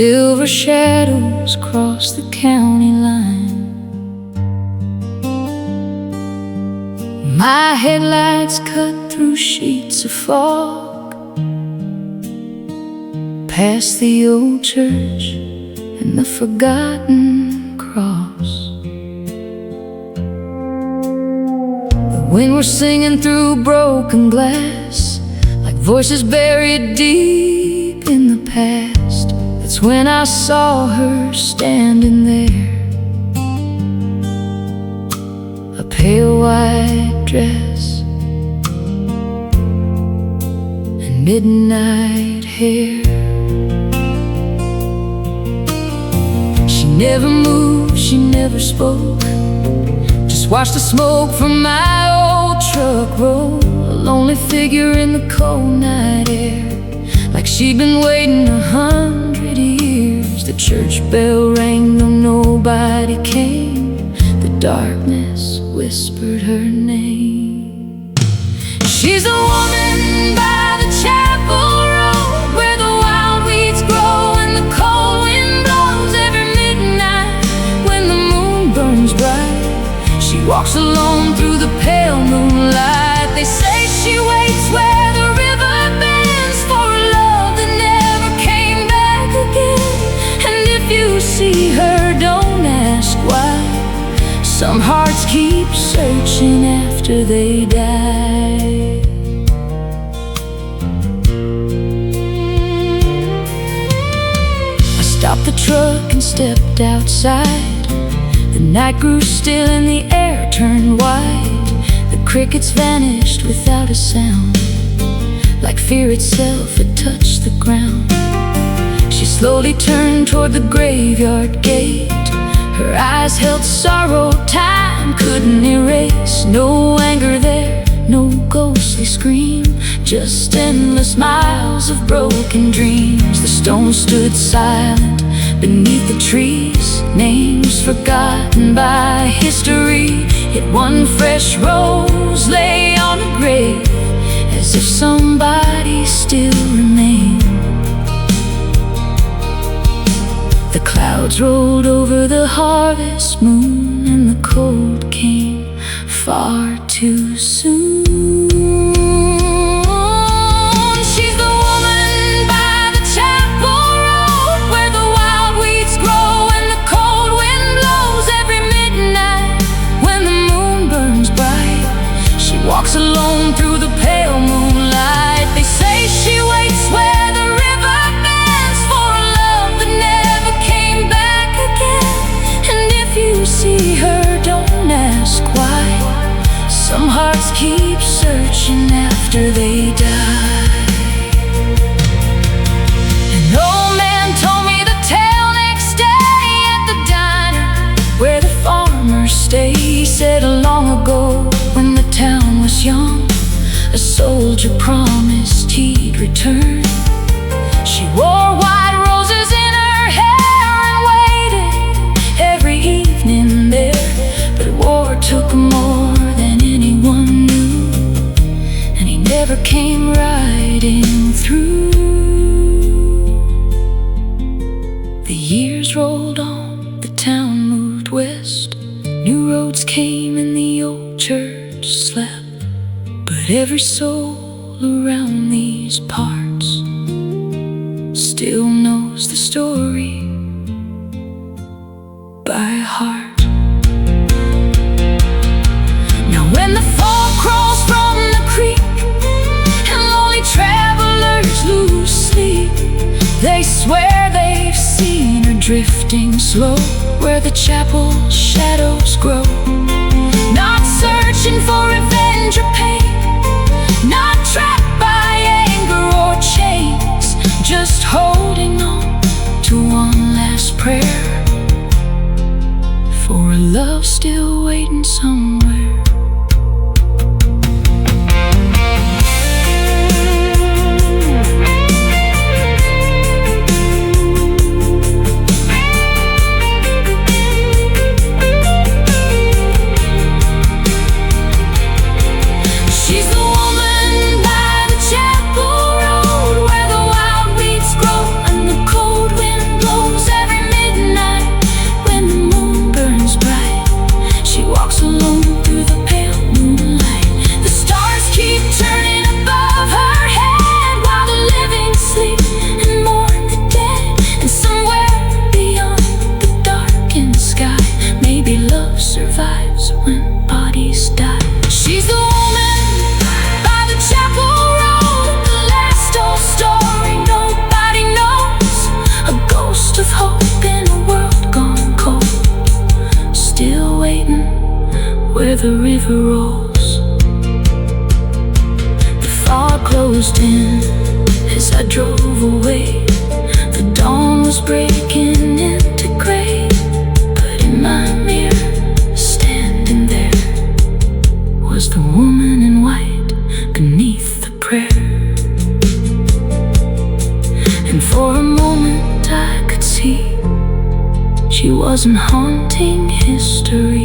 Silver shadows cross the county line. My headlights cut through sheets of fog, past the old church and the forgotten cross. The wind was singing through broken glass, like voices buried deep in the past. That's when I saw her standing there, a pale white dress and midnight hair. She never moved, she never spoke, just watched the smoke from my old truck roll, a lonely figure in the cold night air, like she'd been waiting 100 years. The church bell rang though nobody came. The darkness whispered her name. She's the woman by the chapel road, where the wild weeds grow and the cold wind blows. Every midnight when the moon burns bright, she walks alone through the pale moonlight. They say she waits where the river bends for a love that never came back again. And if you see her, don't ask why. Some hearts keep searching after they die. I stopped the truck and stepped outside. The night grew still and the air turned white. The crickets vanished without a sound, like fear itself had touched the ground. She slowly turned toward the graveyard gate. Her eyes held sorrow time couldn't erase. No anger there, no ghostly scream, just endless miles of broken dreams. The stones stood silent beneath the trees, names forgotten by history. Yet one fresh rose lay on the grave, as if somebody still remained. The clouds rolled over the harvest moon, and the cold came far too soon. She's the woman by the chapel road, where the wild weeds grow and the cold wind blows. Every midnight when the moon burns bright, she walks alone through the pale moonlight. They say she waits where the river bends for a love that never came back again. And if you see her, don't ask why. Some hearts keep searching after they die. An old man told me the tale next day at the diner where the farmers stay. He said long ago, when the town was young, a soldier promised he'd return. She wore white roses in her hair and waited every evening there. But war took more than anyone knew, and he never came riding through. The years rolled on, the town moved west. New roads came and the old church slept. But every soul around these parts still knows the story by heart. Now when the fog crawls from the creek and lonely travelers lose sleep, they swear they've seen her drifting slow where the chapel shadows grow. Not searching for revenge or pain, not trapped by anger or chains, just holding on to one last prayer for a love still waiting somewhere. She's the woman by the chapel road, where the wild weeds grow and the cold wind blows. the river rolls. The fog closed in as I drove away. The dawn was breaking into gray, but in my mirror, standing there, was the woman in white beneath the prayer. And for a moment I could see she wasn't haunting history.